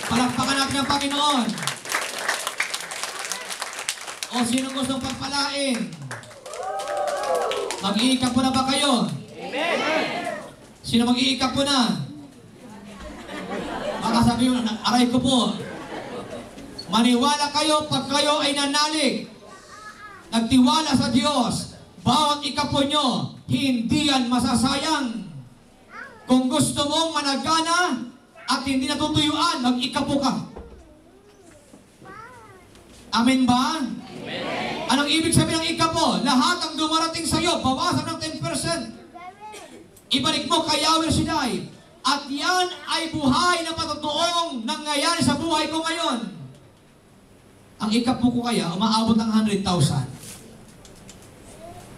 Palakpakan natin ang Panginoon. O sino gustong pagpalain? Mag-iikap po na ba kayo? Amen! Sino mag-iikap po na? Baka sabi mo, aray ko po. Maniwala kayo pag kayo ay nanalig. Nagtiwala sa Diyos. Bawat ikapo nyo, hindi yan masasayang. Kung gusto mong managana at hindi natutuyuan, mag-ikapo ka. Amen ba? Amen. Anong ibig sabihin ng ikapo? Lahat ang dumarating sa iyo, bawasan ng 10%. Ibalik mo kay Yahweh Shaddai. At yan ay buhay na patutuong nangyayari sa buhay ko ngayon. Ang ikapo ko kaya, umaabot ng 100,000.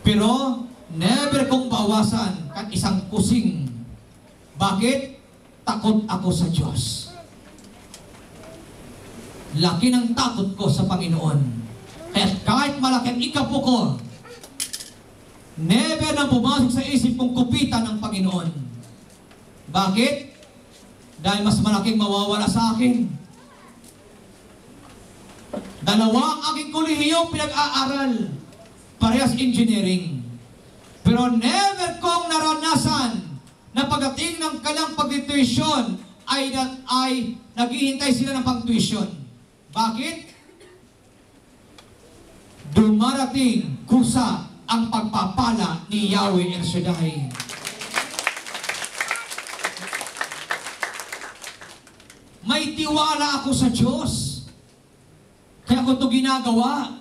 Pero, never kong bawasan kahit isang kusing. Bakit? Takot ako sa Diyos. Laki ng takot ko sa Panginoon. Kaya kahit malaki ang ikapo ko, never na pumasok sa isip kong kupitan ng Panginoon. Bakit? Dahil mas malaking mawawala sa akin. Dalawa ang aking kolehiyong pinag-aaral. Parehas engineering. Pero never kong naranasan na pagdating ng kanyang pag-tuition ay naghihintay sila ng pang-tuition. Bakit? Dumarating kusa ang pagpapala ni Yahweh El Shaddai. May tiwala ako sa Diyos. Kaya ko ito ginagawa.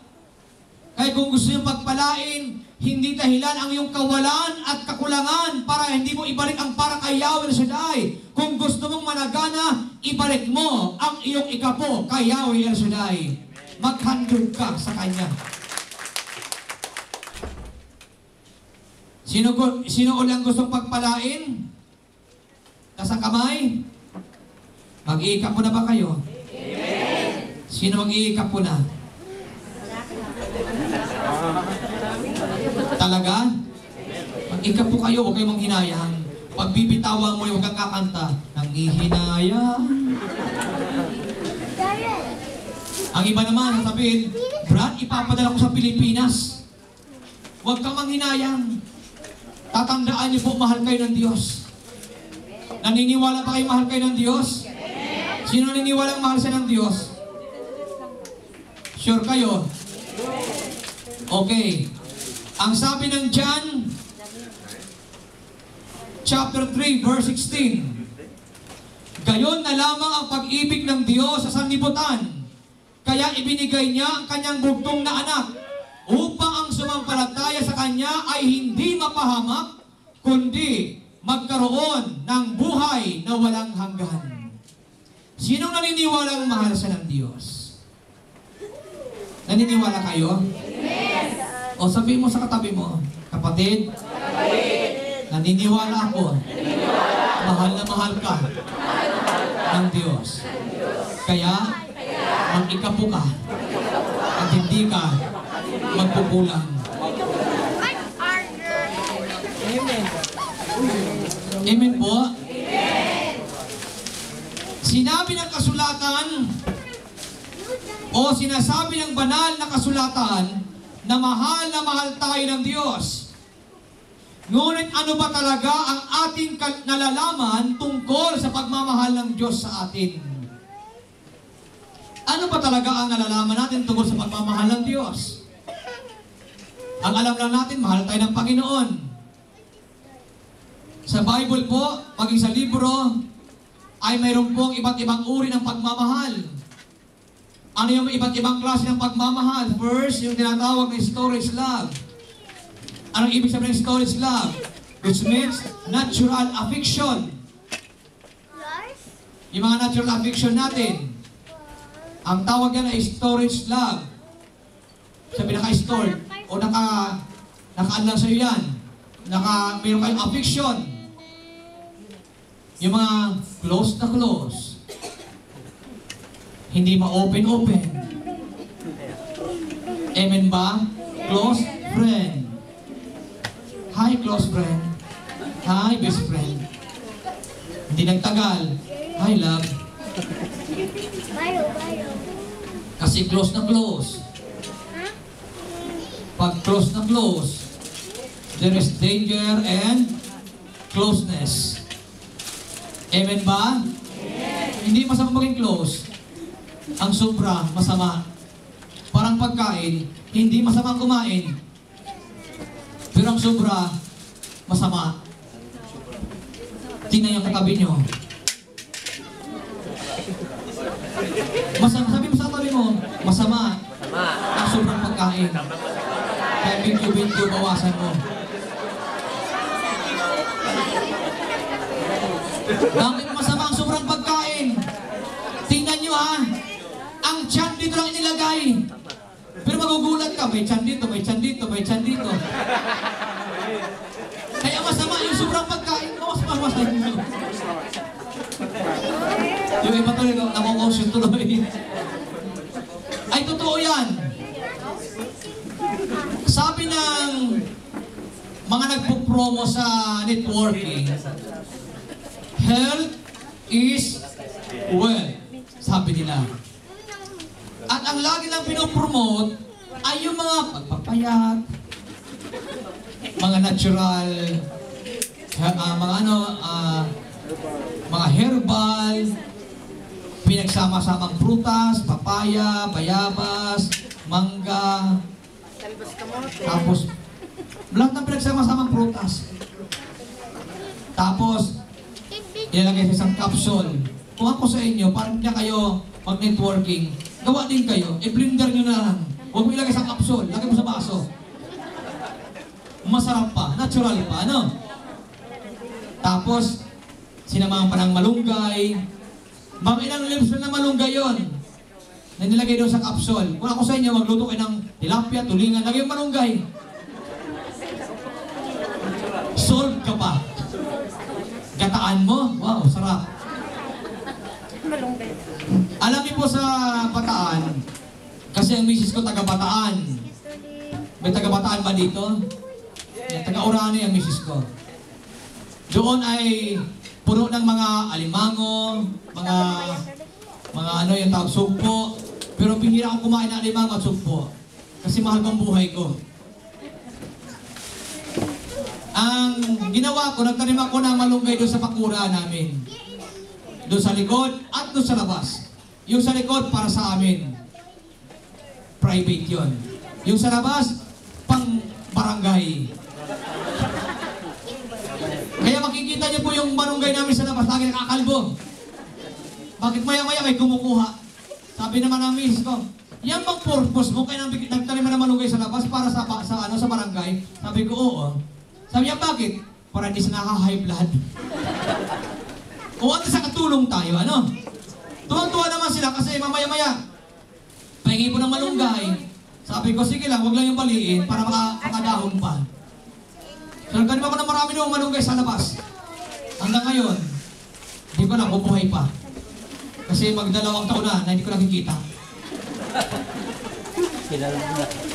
Kaya kung gusto nyo pagpalain, hindi dahilan ang iyong kawalan at kakulangan para hindi mo ibalik ang para kay Yahweh El Shaddai. Kung gusto mong managana, ibalik mo ang iyong ikapo kay Yahweh El Shaddai. Maghandog ka sa Kanya. Sino ulang gustong pagpalain? Nasa kamay? Mag-iikap po na ba kayo? Amen. Sino mag-iikap po na? Talaga? Mag-iikap po kayo, huwag kayong manghinayang. Pag bibitawan mo, huwag kang kakanta. Nanghihinayang. Ang iba naman, sasabihin, Brad, ipapadala ko sa Pilipinas. Huwag kang manghinayang. Tatandaan niyo po, mahal kayo ng Diyos. Naniniwala ba kayo mahal kayo ng Diyos? Sino naniniwala mahal siya ng Diyos? Sure kayo? Okay. Ang sabi ng John, chapter 3, verse 16. Gayon na lamang ang pag-ibig ng Diyos sa sanlibutan. Kaya ibinigay niya ang kanyang bugtong na anak upang ang sumampalataya sa Kanya ay hindi mapahamak, kundi magkaroon ng buhay na walang hanggan. Sinong naniniwalang mahal siya ng Diyos? Naniniwala kayo? Yes! O sabihin mo sa katabi mo, kapatid, naniniwala ako, mahal na mahal ka ng Diyos. Kaya, mag-ikapo ka at hindi ka magpupulang. Amen. Amen po? Amen. Sinabi ng kasulatan o sinasabi ng banal na kasulatan na mahal tayo ng Diyos. Ngunit ano ba talaga ang ating nalalaman tungkol sa pagmamahal ng Diyos sa atin? Ano ba talaga ang nalalaman natin tungkol sa pagmamahal ng Diyos? Ang alam lang natin, mahal tayo ng Panginoon. Sa Bible po, maging sa libro, ay mayroon pong iba't ibang uri ng pagmamahal. Ano yung iba't ibang klase ng pagmamahal? First, yung tinatawag na storage love. Anong ibig sabihin ng storage love? Which means natural affection. Yung mga natural affection natin, ang tawag yan ay storage love. Sabi naka-store o naka-unlock sa'yo yan. Mayroon kayong affection. Yung mga close na close. Hindi ma-open-open. Amen ba? Close friend. Hi, close friend. Hi, best friend. Hindi nagtagal. Hi, love. Kasi close na close. Pag close na close, there is danger and closeness. Amen ba? Hindi masama maging close. Ang sobra, masama. Parang pagkain, hindi masama kumain. Pero ang sobra, masama. Tingnan yung katabi nyo. Masama, sabi mo sa katabi mo, masama. Ang sobrang pagkain. Kaya video bawasan mo. Bakit masama ang sobrang pagkain? Tingnan nyo ha, ang tiyan dito lang inilagay. Pero magugulat ka, may tiyan dito, may tiyan dito, may tiyan dito. Kaya masama yung sobrang pagkain mo, mas yung iba tuloy, nakukonsyon tuloy. Ay, totoo yan. Sabi ng mga nagpo-promo sa networking, health is wealth, sabi nila. At ang lagi lang pinopromote ay yung mga pagpapayat, mga natural, mga herbal, pinagsama-samang prutas, papaya, bayabas, mangga, tapos lahat ng pinagsama-samang prutas. Tapos ilalagay sa isang capsule. Kung ako sa inyo, parang niya kayo mag-networking, gawa din kayo, i-blender nyo na lang. Huwag mo ilagay sa capsule, lagay mo sa baso. Masarap pa, natural pa, ano? Tapos, sinamahan pa ng malunggay. Mga ilang lips na malunggay yon na nilagay doon sa capsule. Kung ako sa inyo, magluto kayo ng tilapia, tulingan, lagay yung malunggay. Solve ka pa. Gataan mo, wow, sarap. Alam niyo po sa Bataan, kasi ang misis ko taga-Bataan. May taga-Bataan ba dito? Taga-Orani ang misis ko. Doon ay puno ng mga alimango, mga ano yung tawag, sugpo. Pero bihira akong kumain ng alimango at sugpo. Kasi mahal kong buhay ko. Ang ginawa ko, nagtanim ako ng malunggay doon sa pakura namin. Doon sa likod at doon sa labas. Yung sa likod para sa amin. Private yon. Yung sa labas, pang barangay. Kaya makikita niyo po yung malunggay namin sa labas, lagi nakakalbo. Bakit maya-maya may kumukuha? Sabi naman ng misis ko, yan bang purpose mo kaya nagtanim na malunggay sa labas para sa barangay? Sabi ko, oo. Sabi niya, bakit? Para hindi siya naka-high blood. O at sa katulong tayo, ano? Tuwang-tuwa naman sila kasi mamaya-maya, pahingi po ng malunggay. Sabi ko, sige lang, huwag lang yung baliin para makadahon pa. So, nagtanim ako ng marami ng malunggay sa labas. Hanggang ngayon, hindi ko lang bubuhay pa. Kasi magdalawang taon na hindi ko nakikita.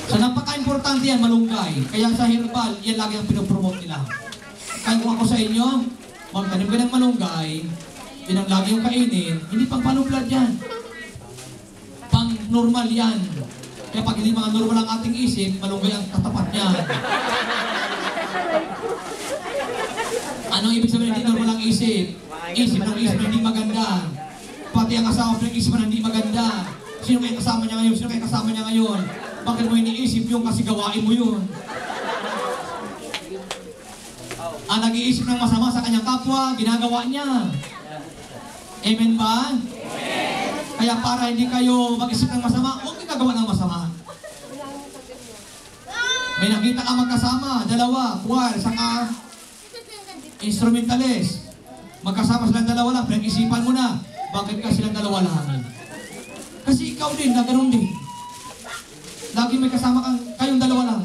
So, napaka-importante yan, malunggay. Kaya sa herbal, yan lagi ang pinopromote nila. Kaya kung ako sa inyo, magtanim ka ng malunggay, yun ang lagi yung kainin, hindi pang panublad yan. Pang normal yan. Kaya pag hindi mga normal ang ating isip, malunggay ang katapat niya. Anong ibig sabihin hindi normal ang isip? Isip ng isip na hindi maganda. Pati ang asawa ng isip na hindi maganda. Sino kayo kasama niya ngayon? Sino kayo kasama niya ngayon? Bakit mo iniisip yung kasi gawain mo yun? Ang nag-iisip ng masama sa kanyang kapwa, ginagawa niya. Amen ba? Amen. Kaya para hindi kayo mag-isip ng masama, huwag kayo gagawa ng masama. May nakita ka magkasama, dalawa, choir, saka instrumentalist. Magkasama silang dalawa lang, pinag-isipan mo na, bakit ka silang dalawa lang? Kasi ikaw din, na ganun din. Lagi may kasama kayong dalawa lang.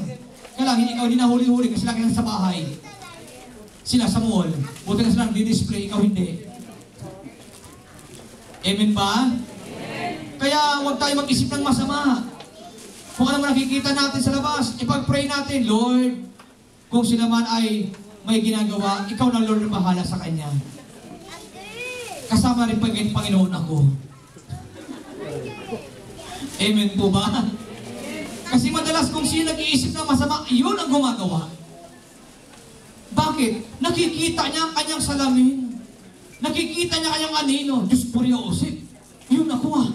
Kaya lang, ikaw din nahuli-huli kasi lagi nasa bahay. Sila sa mall. Buti na silang di-display, ikaw hindi. Amen ba? Amen. Kaya huwag tayo mag-isip ng masama. Kung ano man nakikita natin sa labas, ipag-pray natin, Lord, kung sila man ay may ginagawa, ikaw na Lord bahala sa kanya. Kasama rin Panginoon ako. Amen po ba? Kasi madalas kung sino nag-iisip ng masama, yun ang gumagawa. Bakit? Nakikita niya ang kanyang salamin. Nakikita niya kanyang anino. Diyos po rin usip. Yun ako.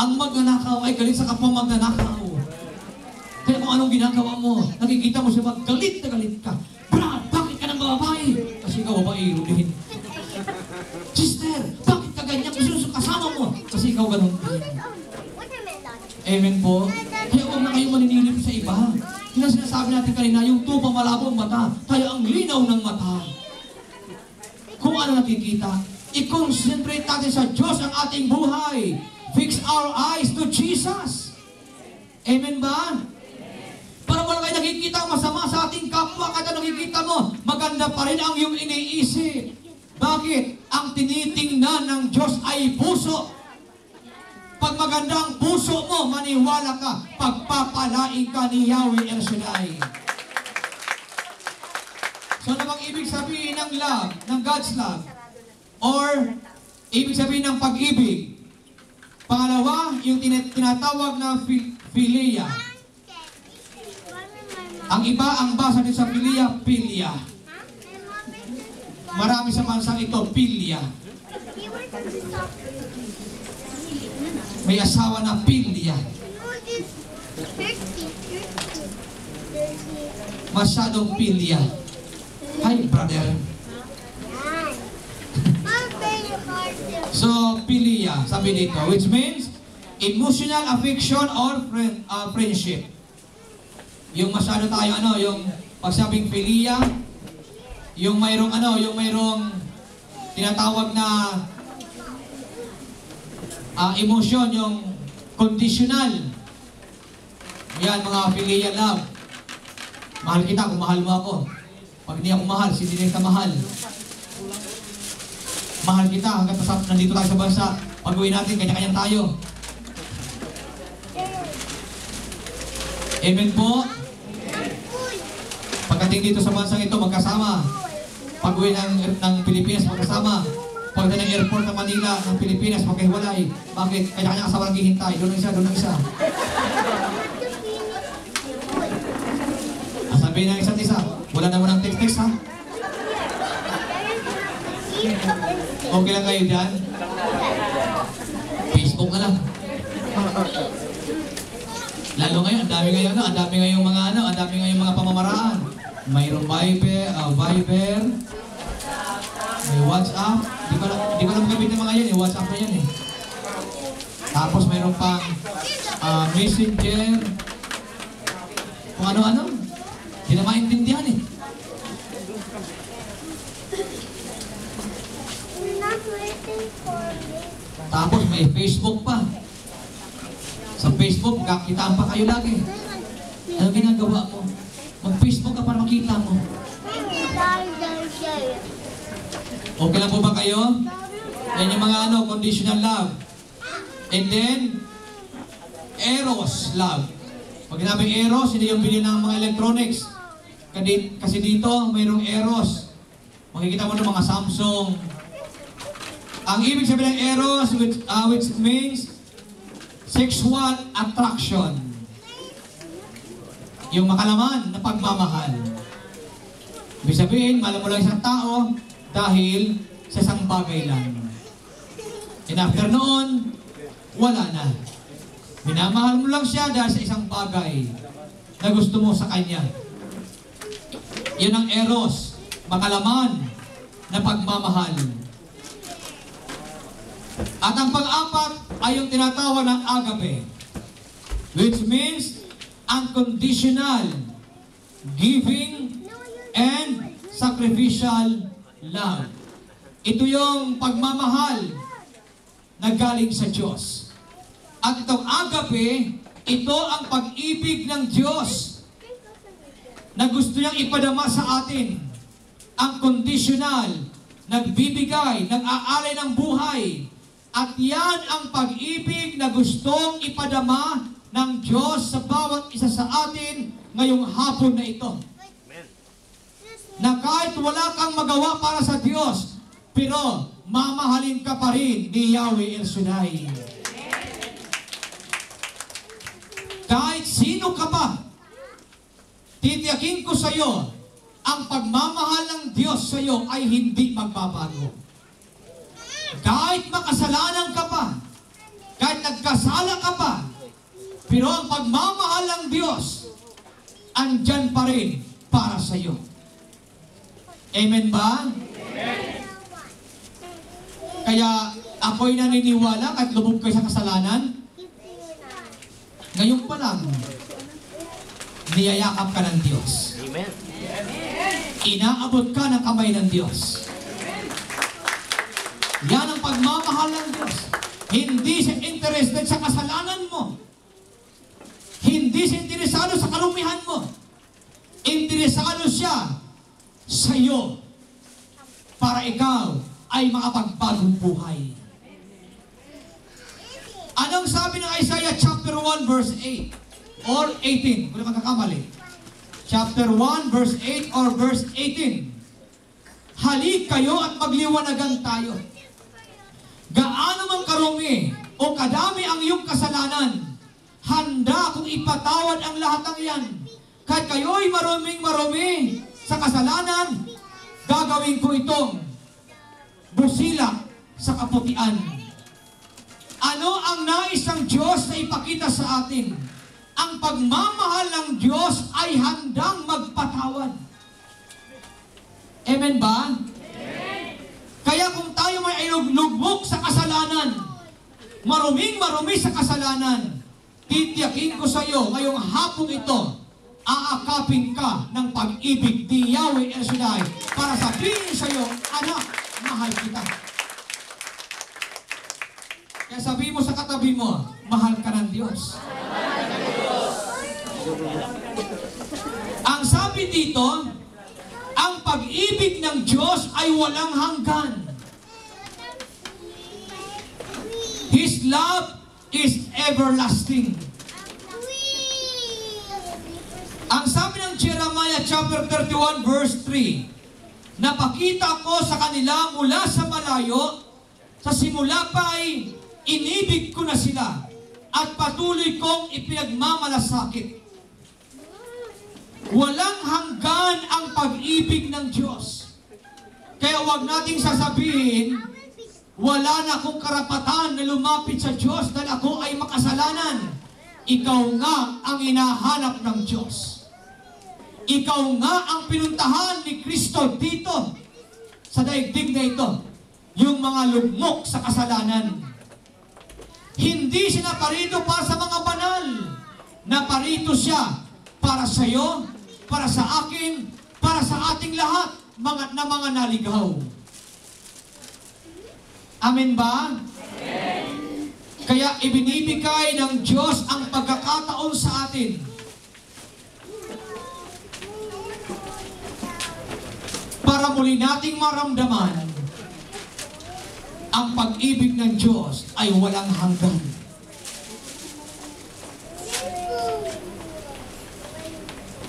Ang magnanakaw ay galit sa kapwa magnanakaw. Kaya kung anong ginagawa mo, nakikita mo siya galit na galit ka. Brad, bakit ka nang babae? Kasi ikaw babae, rulihin. Sister, bakit ka ganyan? Kasi yung kasama mo. Kasi ikaw ganun din. Amen po. Kaya huwag na kayong maninilip sa iba. Yung sinasabi natin kanina, yung tupang malabo ang mata, kaya ang linaw ng mata. Kung ano nakikita, i-concentrate natin sa Diyos ang ating buhay. Fix our eyes to Jesus. Amen ba? Para wala kayo nakikita masama sa ating kapwa, kada nakikita mo, maganda pa rin ang iyong iniisip. Bakit? Ang tinitingnan ng Diyos ay puso. Pag maganda ang puso mo, maniwala ka, pagpapalain ka ni Yahweh El Shaddai. So, ano bang ibig sabihin ng love, ng God's love? Or, ibig sabihin ng pag-ibig? Pangalawa, yung tinatawag na philia. Ang iba, ang basa din sa philia, philia. Marami sa bansang ito, philia. May asawa na philia. Masyadong philia. Hi, brother. So, philia, sabi dito, which means emotional affection or friendship. Yung masyado tayo, yung pagsabing philia, yung mayroong tinatawag na emotion, yung conditional. Yan, mga philia love. Mahal kita kung mahal mo ako. Pag hindi ako mahal, hindi kita mahal. Mahal kita hanggang nandito tayo sa bansa. Pag-uwi natin, kanya-kanya tayo. Amen po. Pagdating dito sa bansang ito, magkasama. Pag-uwi ng Pilipinas, magkasama. Pagdating ng airport ng Manila, ng Pilipinas, magkahiwalay. Bakit? Kanya-kanya asawa lang hihintay. Doon ang isa, doon ang isa. Sabihin ng isa't isa, wala na mo ng text-text ha? Okay lang kayo dyan? Facebook na lang. Lalo ngayon, ang dami ngayong mga pamamaraan. Mayroong Viber, may WhatsApp. Di ko lang gamit ng mga yan eh, WhatsApp na yan eh. Tapos mayroong pang Messenger. Kung ano-ano. Hindi na maintindihan eh. Tapos may Facebook pa. Sa Facebook, kakitaan pa kayo lagi. Ano ginagawa mo? Mag-Facebook ka para makita mo. Okay lang po ba kayo? Yan yung mga conditional love. And then, eros love. Pag sinabing eros, hindi yung bili ng mga electronics. Kasi dito, mayroong eros. Makikita mo ng mga Samsung. Ang ibig sabihin ng eros, which means sexual attraction. Yung makalaman na pagmamahal. Ibig sabihin, mahal mo lang isang tao dahil sa isang bagay lang. And after noon, wala na. Minamahal mo lang siya dahil sa isang bagay na gusto mo sa kanya. Yan ang eros, makalaman na pagmamahal. At ang pang-apat ay yung tinatawag ng agape, which means unconditional giving and sacrificial love. Ito yung pagmamahal na galing sa Diyos. At itong agape, ito ang pag-ibig ng Diyos na gusto niyang ipadama sa atin. Ang conditional, nagbibigay, nag-aalay ng buhay. At yan ang pag-ibig na gustong ipadama ng Diyos sa bawat isa sa atin ngayong hapon na ito. Na kahit wala kang magawa para sa Diyos, pero mamahalin ka pa rin ni Yahweh El Shaddai. Kahit sino ka pa, titiyakin ko sa iyo, ang pagmamahal ng Diyos sa iyo ay hindi magbabago. Kahit makasalanan ka pa, kahit nagkasala ka pa, pero ang pagmamahal ng Diyos, andyan pa rin para sa iyo. Amen ba? Amen. Kaya ako'y naniniwala kahit lubog kayo sa kasalanan, ngayon pa lang, niyayakap ka ng Diyos. Amen. Inaabot ka ng kamay ng Diyos. Yan ang pagmamahal ng Diyos. Hindi siya interested sa kasalanan mo. Hindi siya interesado sa kalumihan mo. Interesado siya sa iyo para ikaw ay makapagbagong buhay. Anong sabi ng Isaiah chapter 1 verse 8 or 18? Kung magkakamali. Chapter 1 verse 8 or verse 18. Halik kayo at magliwanagan tayo. Gaano man karumi o kadami ang iyong kasalanan, handa kong ipatawad ang lahat ng iyan. Kahit kayo'y maruming-marumi sa kasalanan, gagawin ko itong busila sa kaputian. Ano ang nais ng Diyos na ipakita sa atin? Ang pagmamahal ng Diyos ay handang magpatawad. Amen ba? Amen. Kaya kung tayo may lugmok sa kasalanan, maruming-marumi sa kasalanan, titiyakin ko sa iyo ngayong hapong ito, aakapin ka ng pag-ibig ni Yahweh El Shaddai para sabihin sa iyo, anak, mahal kita. Kaya sabihin mo sa katabi mo, mahal ka ng Diyos. Ang sabi dito, ang pag-ibig ng Diyos ay walang hanggan. His love is everlasting. Ang sabi ng Jeremiah chapter 31 verse 3, napakita ko sa kanila mula sa malayo, sa simula pa ay inibig ko na sila at patuloy kong ipinagmamalasakit. Walang hanggan ang pag-ibig ng Diyos. Kaya huwag nating sasabihin, wala na akong karapatan na lumapit sa Diyos dahil ako ay makasalanan. Ikaw nga ang hinahanap ng Diyos. Ikaw nga ang pinuntahan ni Kristo dito sa daigdig na ito. Yung mga lugmok sa kasalanan. Hindi siya naparito para sa mga banal. Naparito siya para sa iyo, para sa akin, para sa ating lahat na mga naligaw. Amen ba? Amen. Kaya ibinibigay ng Diyos ang pagkakataon sa atin para muli nating maramdaman ang pag-ibig ng Diyos ay walang hanggan.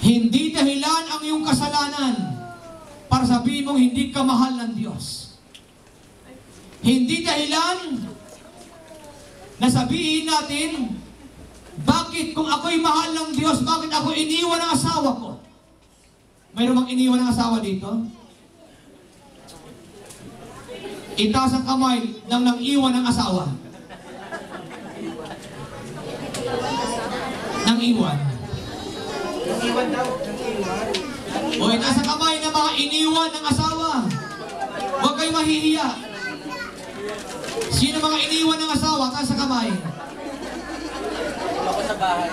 Hindi dahilan ang iyong kasalanan para sabihin mong hindi ka mahal ng Diyos. Hindi dahilan na sabihin natin, bakit kung ako'y mahal ng Diyos, bakit ako iniwan ng asawa ko? Mayroon bang iniwan ng asawa dito? Itaas ang kamay ng nang-iwan ng asawa. Nang-iwan. Nang-iwan daw. O itaas ang kamay ng mga iniwan ng asawa. Huwag kayo mahihiya. Sino mga iniwan ng asawa? Taas ang kamay. Ako sa bahay.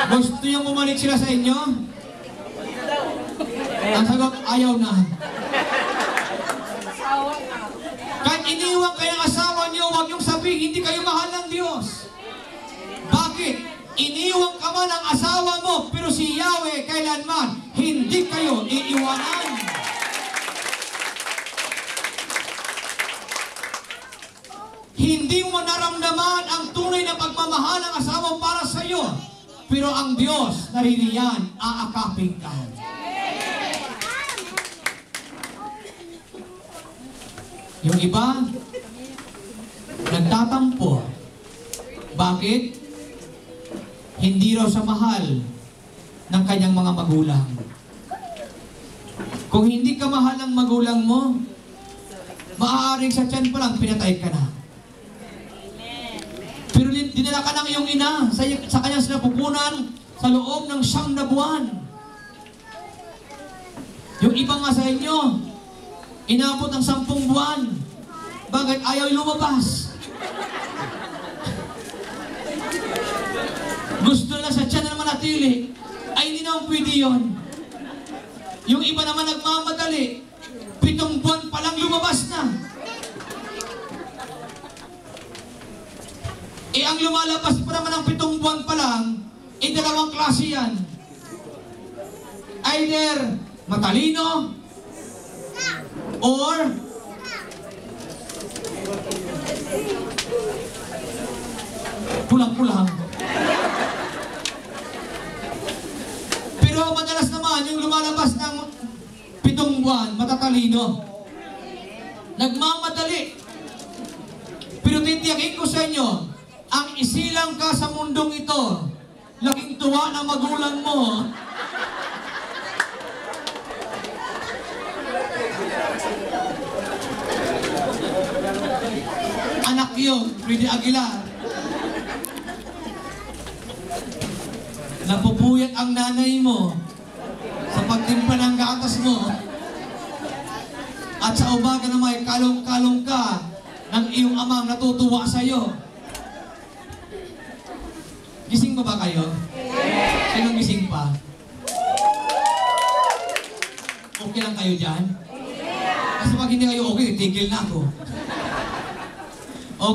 Gusto niyang bumalik sila sa inyo? Ang sagot, ayaw na. Kahit iniwan kayo ng asawa niyo, huwag niyong sabihin, hindi kayo mahal ng Diyos. Bakit? Iniwan ka man ng asawa mo, pero si Yahweh kailanman, hindi kayo iiwanan. Hindi mo naramdaman ang tunay na pagmamahal ng asawa para sa iyo, pero ang Diyos naririyan, aakapin ka. Yung iba, nagtatampo. Bakit? hindi raw siya mahal ng kanyang mga magulang. Kung hindi ka mahal ng magulang mo, maaaring sa tiyan pa lang pinatay ka na. Pero dinala ka ng iyong ina sa kanyang sinapupunan sa loob ng 9 na buwan. Yung iba nga sa inyo, inabot ng 10 buwan. Bakit ayaw lumabas? Gusto na sa tiyan na manatili, ay hindi naman pwede yun. Yung iba naman nagmamadali, 7 buwan pa lang lumabas na. Ang lumalabas pa naman ng 7 buwan pa lang, 2 klase yan. Either matalino, or pulang-pulang. Pero madalas naman, yung lumalabas ng 7 buwan, matatalino. Nagmamadali. Pero titiyakin ko sa inyo, ang isilang ka sa mundong ito, laking tuwa ng magulang mo, anak yun, Freddy Aguilar. Napupuyat ang nanay mo sa pagtimpla ng gatas mo. At sa umaga na may kalong-kalong ka ng iyong amang natutuwa sa iyo. Gising ba kayo? Sinong gising pa? Okay lang kayo dyan? Kasi pag hindi kayo okay, tigil na ako.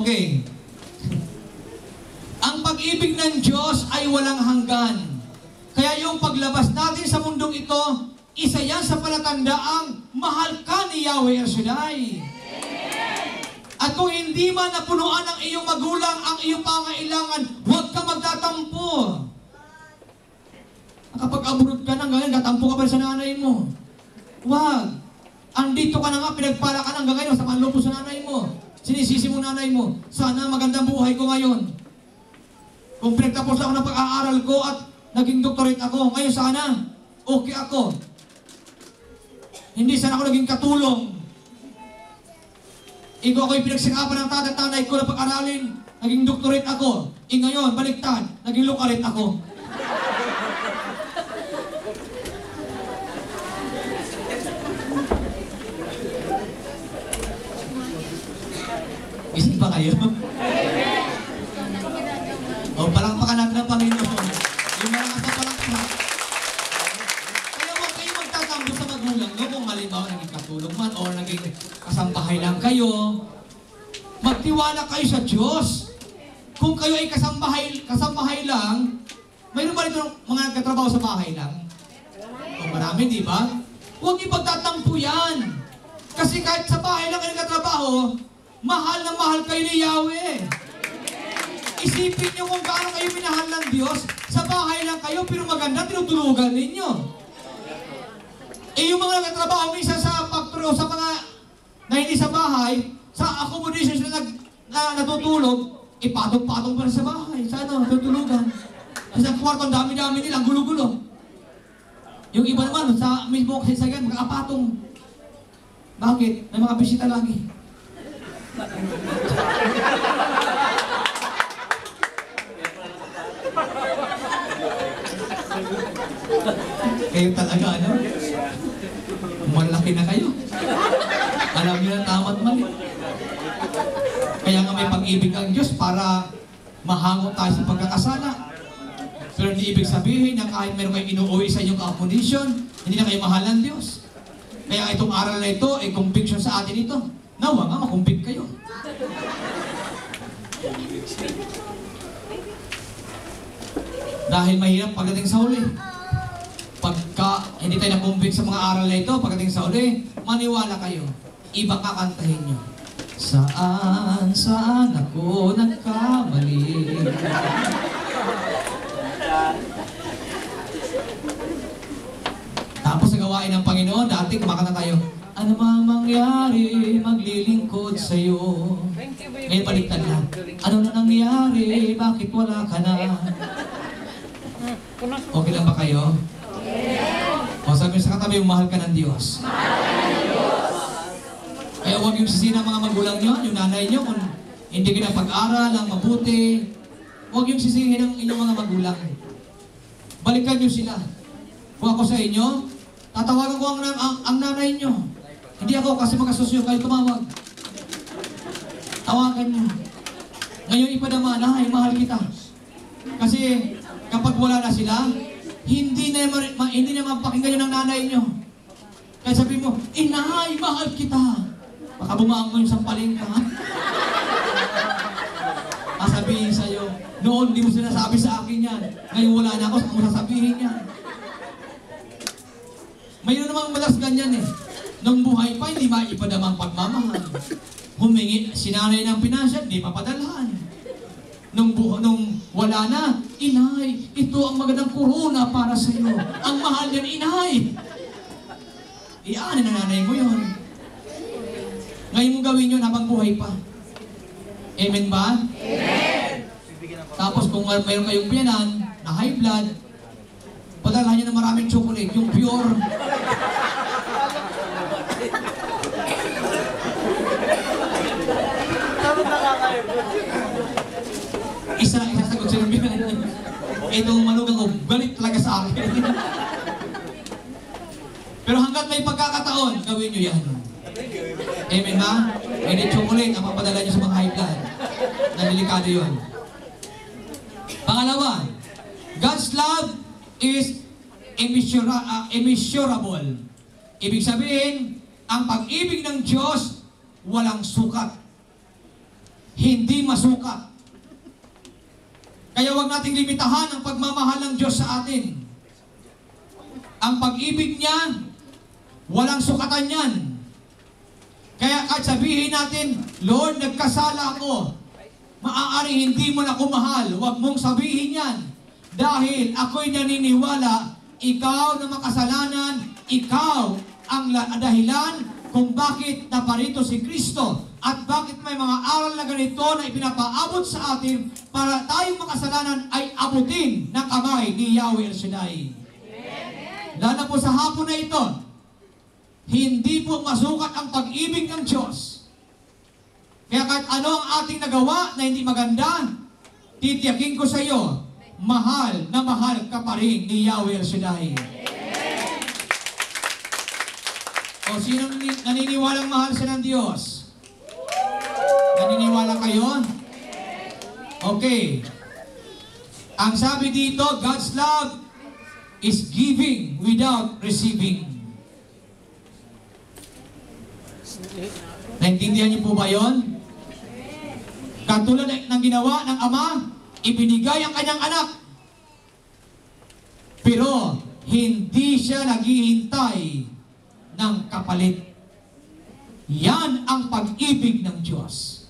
Okay. Ang pag-ibig ng Diyos ay walang hanggan. Kaya yung paglabas natin sa mundong ito, isa yan sa palatandaang mahal ka ni Yahweh El Shaddai. At kung hindi man napunuan ng iyong magulang ang iyong pangailangan, huwag ka magtatampo. Kapag abroad ka na, ngayon, katampo ka pa sa nanay mo. Huwag. Andito ka na nga, pinagpala ka na ngayon, sa manloob sa nanay mo. Sinisisi mo nanay mo, sana magandang buhay ko ngayon. Kung pinagtapos ako ng pag-aaral ko at naging doctorate ako, ngayon sana, okay ako. Hindi sana ako naging katulong. Ikaw ako'y pinagsikapan ng tatay ko na pag-aralin, naging doctorate ako. Ngayon, baliktad, naging lokalit ako. Isip ba kayo? O, palakpakan natin ang Panginoon. Yung malakas na palakpak. Kaya huwag kayo magtatampo sa magulang nyo kung halimbawa naging katulong man o naging kasambahay lang kayo. Magtiwala kayo sa Diyos. Kung kayo ay kasambahay lang, mayroon ba rin mga katrabaho sa bahay lang? O marami, di ba? Huwag ipagtatampo yan. Kasi kahit sa bahay lang kayo katrabaho, mahal na mahal kayo ni Yahweh. Isipin niyo kung gaano kayo minahal ng Diyos. Sa bahay lang kayo, pero maganda tinutulugan ninyo. Yung mga nagtatrabaho minsan sa factory o sa mga na hindi sa bahay, sa accommodation sila natutulog, ipatong-patong pa rin sa bahay. Sa natutulugan. Kasi ang kwarto, ang dami-dami nila, ang gulo-gulo. Yung iba naman, sa mismo kasi sa yan, magkakapatong. Bakit? May mga bisita lagi. Kayo talaga, ano? Malaki na kayo. Alam niyo na tama't mali. Kaya nga may pag-ibig ang Diyos para mahangot tayo sa pagkakasala. Pero hindi ibig sabihin na kahit meron kayong inuuwi sa inyong accommodation, hindi na kayo mahal ng Diyos. Kaya itong aral na ito ay conviction sa atin ito. Nawa nga, makumbig kayo. Dahil mahirap pagdating sa huli. Pagka hindi tayo nakumbig sa mga aral na ito, pagdating sa huli, maniwala kayo. Iba kakantahin nyo. Saan ako nagkamali? Tapos sa gawain ng Panginoon, dati kumakanta tayo, ano mang mangyari, maglilingkod sa'yo. Ngayon baliktad na. Ano na nangyari, bakit wala ka na? Okay lang ba kayo? O sabi sa katabi, mahal ka ng Diyos. Kaya huwag yung sisina mga magulang nyo, yung nanay nyo, kung hindi ka na pag-aral ang mabuti. Huwag yung sisihin ng inyong mga magulang. Balikan nyo sila. Kung ako sa inyo, tatawagan ko ang nanay nyo. Hindi ako kasi mag-asosyo, kayo tumawag. Tawagan nyo. Ngayon ipadama, ay mahal kita. Kasi kapag wala na sila, hindi na mapakinggan yun ng nanay nyo. Kaya sabi mo, inay, mahal kita. Baka bumaang mo yung sampaling ka. Sabihin sa'yo, noon di mo sinasabi sa akin yan. Ngayon wala na ako, saan mo sasabihin yan? Mayroon namang malas ganyan eh. Nung buhay pa, hindi maipadama ang pagmamahal. Humingi, sinanay ng pinansyal, hindi papadalhan. Nung wala na, inay, ito ang magandang kuruna para sa iyo. Ang mahal yan, inay. Iaanin na nanay mo yun. Ngayon mo gawin yun habang buhay pa. Amen ba? Amen! Tapos kung mayroon kayong biyanan na high blood, padalhan nyo ng maraming chocolate, yung pure. Isasagot sila biyanan. Itong manugang ko, galit talaga sa akin. Pero hanggat may pagkakataon, gawin nyo yan. Amen ba? May chocolate ang papadala nyo sa mga high blood. Nalilikado yun. Pangalawa, God's love is immeasurable. Ibig sabihin, ang pag-ibig ng Diyos walang sukat. Hindi masukat. Kaya huwag nating limitahan ang pagmamahal ng Diyos sa atin. Ang pag-ibig niya, walang sukatan yan. Kaya kahit sabihin natin, Lord, nagkasala ako. Maaaring hindi mo na ako mahal. Huwag mong sabihin yan. Dahil ako'y naniniwala, ikaw na makasalanan, ikaw ang dahilan kung bakit naparito si Kristo at bakit may mga aral na ganito na ipinapaabot sa atin para tayong makasalanan ay abutin ng kamay ni Yahweh El Shaddai. Lalo po sa hapon na ito, hindi po masukat ang pag-ibig ng Diyos. Kaya kahit ano ang ating nagawa na hindi maganda, titiyakin ko sa iyo, mahal na mahal ka pa rin ni Yahweh El Shaddai. O sino naniniwalang mahal siya ng Diyos? Naniniwala kayo? Okay. Ang sabi dito, God's love is giving without receiving. Naintindihan niyo po ba yun? Katulad ng ginawa ng Ama, ibinigay ang kanyang anak. Pero hindi siya naghihintay ng kapalit. Yan ang pag-ibig ng Diyos.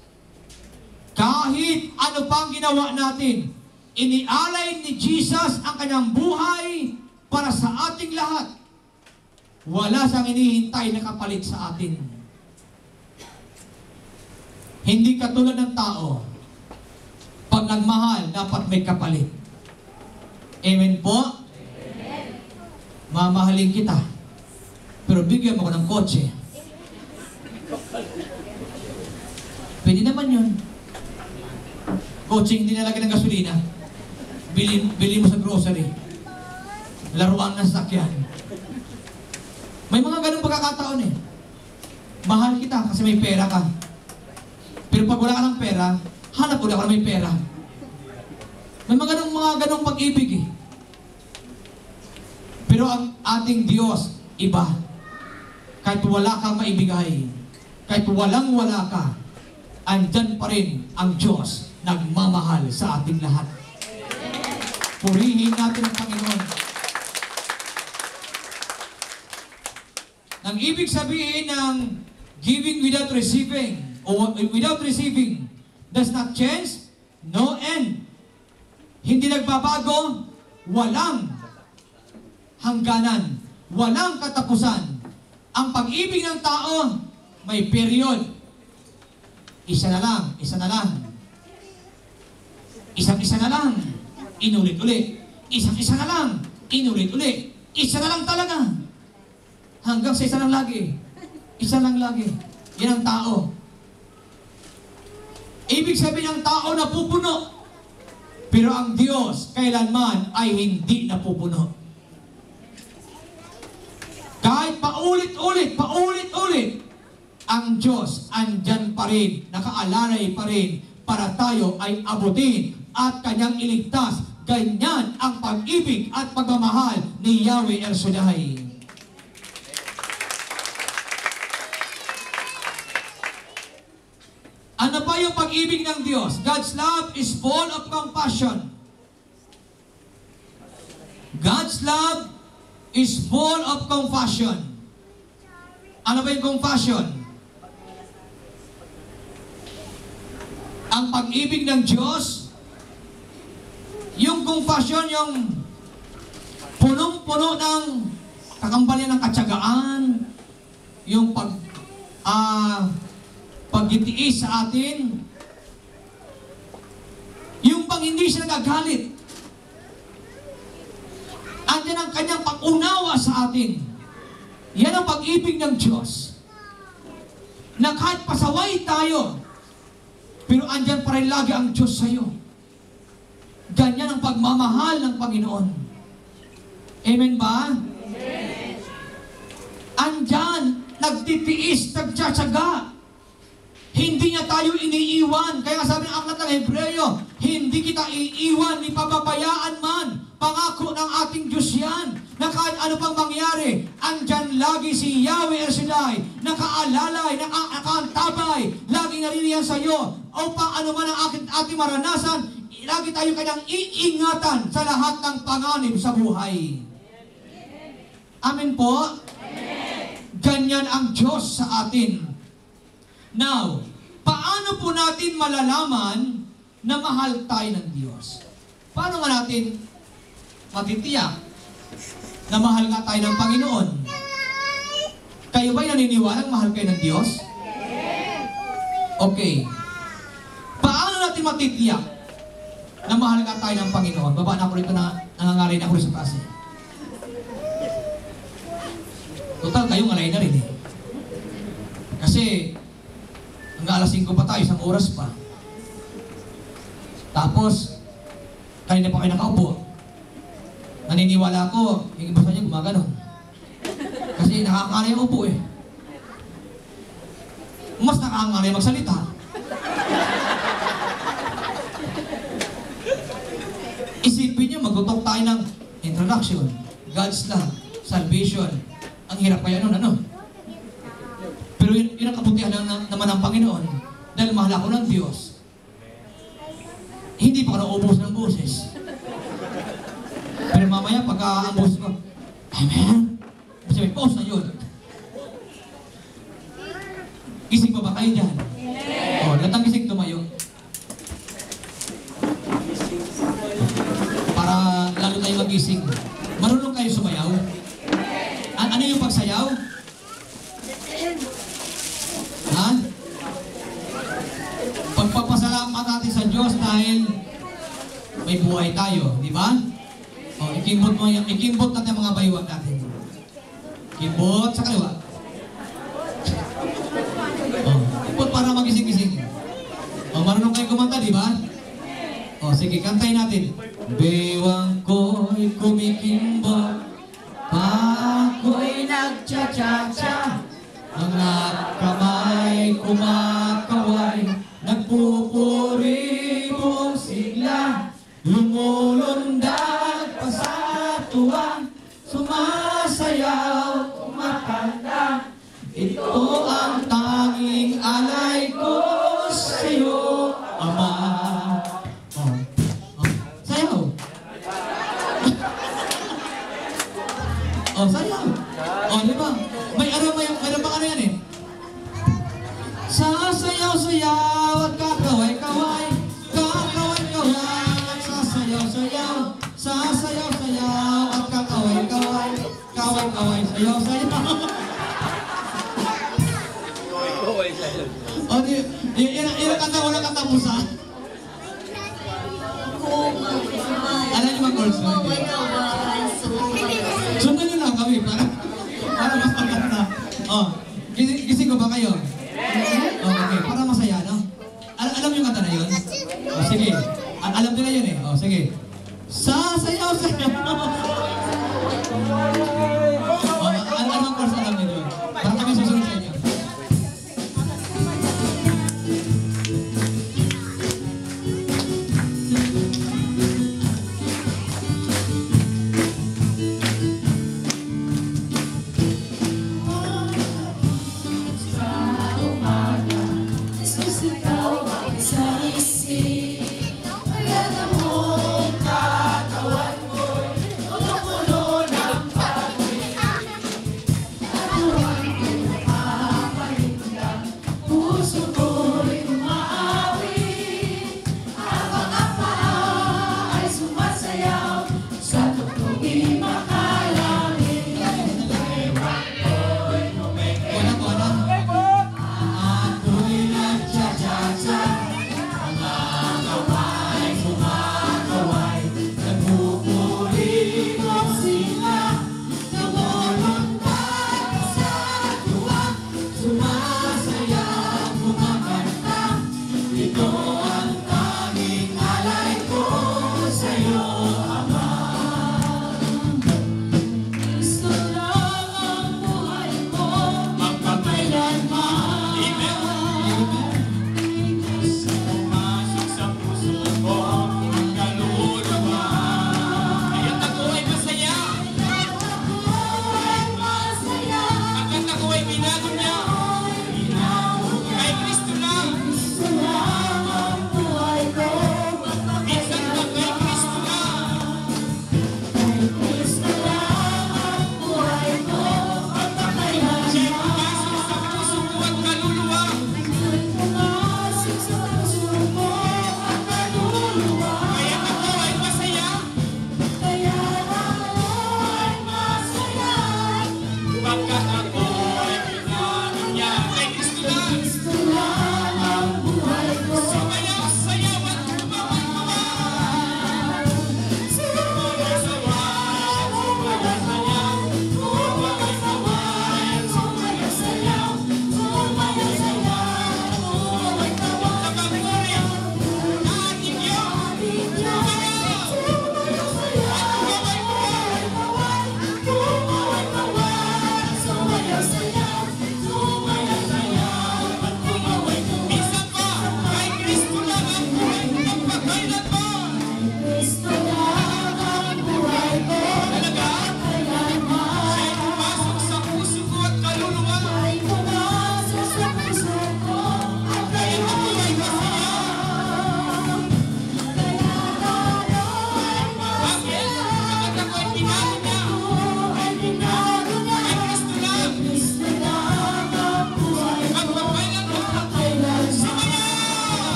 Kahit ano pang ginawa natin, inialay ni Jesus ang kanyang buhay para sa ating lahat. Wala siyang inihintay na kapalit sa atin. Hindi katulad ng tao. Pag nagmahal, dapat may kapalit. Amen po? Amen. Mamahalin kita. Pero bigyan mo ko ng kotse. Pwede naman yun. Kotse hindi nalagyan ng gasolina. Bili mo sa grocery. Laruan ng sasakyan. May mga ganung pagkakataon eh. Mahal kita kasi may pera ka. Pero pag wala ka ng pera, hanap ulit ako na may pera. May mga ganung pag-ibig eh. Pero ang ating Diyos, iba. Kahit wala kang maibigay, kahit walang-wala ka, andyan pa rin ang Diyos nagmamahal sa ating lahat. Purihin natin ang Panginoon. Ang ibig sabihin ng giving without receiving, o without receiving, does not change, no end. Hindi nagbabago, walang hangganan, walang katapusan. Ang pag-ibig ng tao, may period. Isa na lang, isa na lang. Isang-isa na lang. Inulit-ulit. Isa na lang. Inulit-ulit. Isa na lang talaga. Hanggang sa isa lang lagi. Isa lang lagi. Yan ang tao. Ibig sabihin ng tao na pupuno. Pero ang Diyos kailanman ay hindi napupuno. Kahit paulit-ulit, ang Diyos andyan pa rin, nakaalalay pa rin para tayo ay abutin at Kanyang iligtas. Ganyan ang pag-ibig at pagmamahal ni Yahweh El Shaddai. Ano pa yung pag-ibig ng Diyos? God's love is full of compassion. God's love is full of compassion. Ano ba yung compassion? Ang pag-ibig ng Diyos, yung compassion, yung punong-puno ng kakampanyan ng katsagaan, yung pagtitiis sa atin, yung pang hindi siya nagagalit, andyan ang kanyang pag-unawa sa atin. Yan ang pag-ibig ng Diyos. Na kahit pasaway tayo, pero andyan pa rin lagi ang Diyos sa iyo. Ganyan ang pagmamahal ng Panginoon. Amen ba? Amen. Andyan, nagtitiis, nagtsatsaga. Hindi niya tayo iniiwan. Kaya sabi ng aklat ng Hebreo, hindi kita iiwan, ni pababayaan man. Pangako ng ating Diyos yan, na kahit ano pang mangyari, andyan lagi si Yahweh El Shaddai, nakaalalay, nakaantabay, lagi naririyan sa iyo, upang ano man ang ating maranasan, lagi tayo kanyang iingatan sa lahat ng panganib sa buhay. Amen po? Ganyan ang Diyos sa atin. Now, paano po natin malalaman na mahal tayo ng Diyos? Paano nga natin matitiyak na mahal nga tayo ng Panginoon? Kayo ba'y naniniwalang mahal kayo ng Diyos? Okay. Paano natin matitiyak na mahal nga tayo ng Panginoon? Baba na ako rito na nangangarin ako sa taas. Total, kayo ngalay na rin eh. Kasi, hanggang alas 5 pa tayo, isang oras pa. Tapos, kanina pa kayo nakaupo. Naniniwala ako, yung iba sa inyo gumaganon. Kasi nakakangalay ang upo eh. Mas nakakangalay magsalita. Isipin nyo, magtutok tayo ng introduction, God's love, salvation. Ang hirap kaya nun, ano? Pero yun ang kabutihan naman ng Panginoon. Dahil mahal ako ng Diyos. Hindi pa ka naubos ng boses. Pero mamaya, pagka ang boses ko, Amen? Kasi may pause na yun. Gising pa ba kayo dyan? O, lahat ng gising tumayo. Para lalo tayo magising. Marunong kayo sumayaw? Ano yung pagsayaw? Ha? Pagpapasalamat natin sa Diyos dahil may buhay tayo, di ba? O, ikimbot natin ang mga baywag natin. Kimbot sa kaliwa. O, kimbot para magising-gising. O, marunong kayo kumanta, di ba? O, sige, kantayin natin. Bewang ko'y kumikimbot, ako'y nagcha-cha-cha, mga kamay kumakaway, nagpupuri buong sigla, lumulundag pa sa tuwa, sumasayaw, kumakanta. Ito ang tanging alay ko sa'yo, Ama. Sayaw. Sayaw. Di ba? May bang ano yan eh? Sasayaw-sayaw at kakaway-kaway, kakaway-kaway at sasayaw-sayaw, sasayaw-sayaw at kakaway-kaway, kaway-kaway, sayaw-sayaw. Yan ang kanta mo sa? Alam niyo ba, verse. Sundan nyo lang kami para mas maganda. Oh, gising ko ba kayo? Oh, okay, para masaya, no? Alam yung kanta na yun? Oh, sige. Alam nyo na yun eh. Oh, sige. Sasayaw, sayaw. Oh, anong course alam nyo yun? Para kami susunod sa inyo.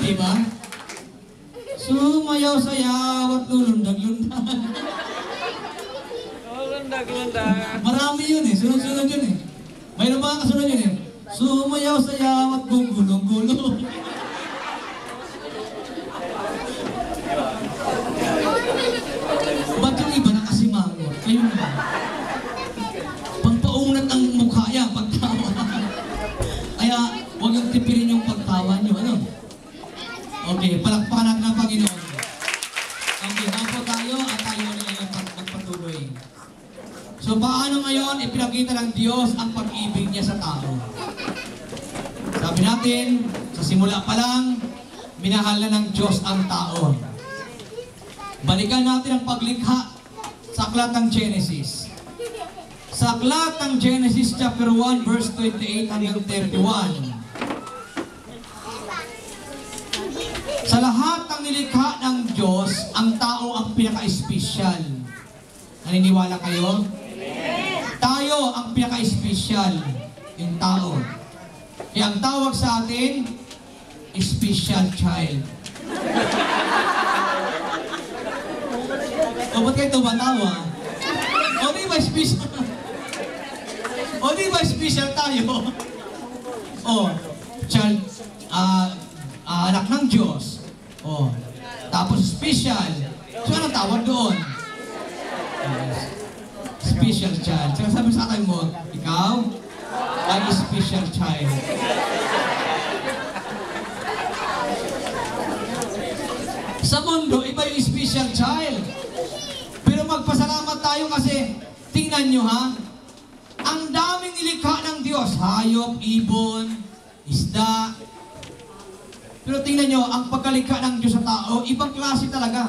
Di ba? Sumayaw-sayaw at lulundag-lundag. Lundag-lundag. Marami yun eh. Sunod-sunod yun eh. Mayroon mga kasunod yun eh. Sumayaw-sayaw at gugulong-gulong. Ba't yung iba nakasimangot? Kayo naman. Pagpaunat ang mukha yan, pagtawa. Kaya, huwag yung tipirin yung pagtawa nyo. Ano? Okay, palakpakan natin ang Panginoon. Okay, hapo tayo at tayo ngayon magpatuloy. So, paano ngayon ipinakita ng Diyos ang pag-ibig niya sa tao? Sabi natin, sa simula pa lang, minahal na ng Diyos ang tao. Balikan natin ang paglikha sa aklat ng Genesis. Sa aklat ng Genesis chapter 1 verse 28 hanggang 31. Sa lahat ng nilikha ng Diyos, ang tao ang pinaka-espesyal. Naniniwala kayo? Tayo ang pinaka-espesyal. Yung tao. Kaya ang tawag sa atin, special child. O, ba't kayo tumatawa? O, di ba special? O, di ba special tayo? O, child, anak ng Diyos. O, tapos special. So, anong tawag doon? Special child. So, sabi sa akin mo, ikaw ay special child. Sa mundo, iba yung special child. Pero magpasalamat tayo kasi, tingnan nyo ha, ang daming nilikha ng Diyos. Hayop, ibon, isda. Pero tingnan nyo, ang pagkalikha ng Diyos sa tao, ibang klase talaga.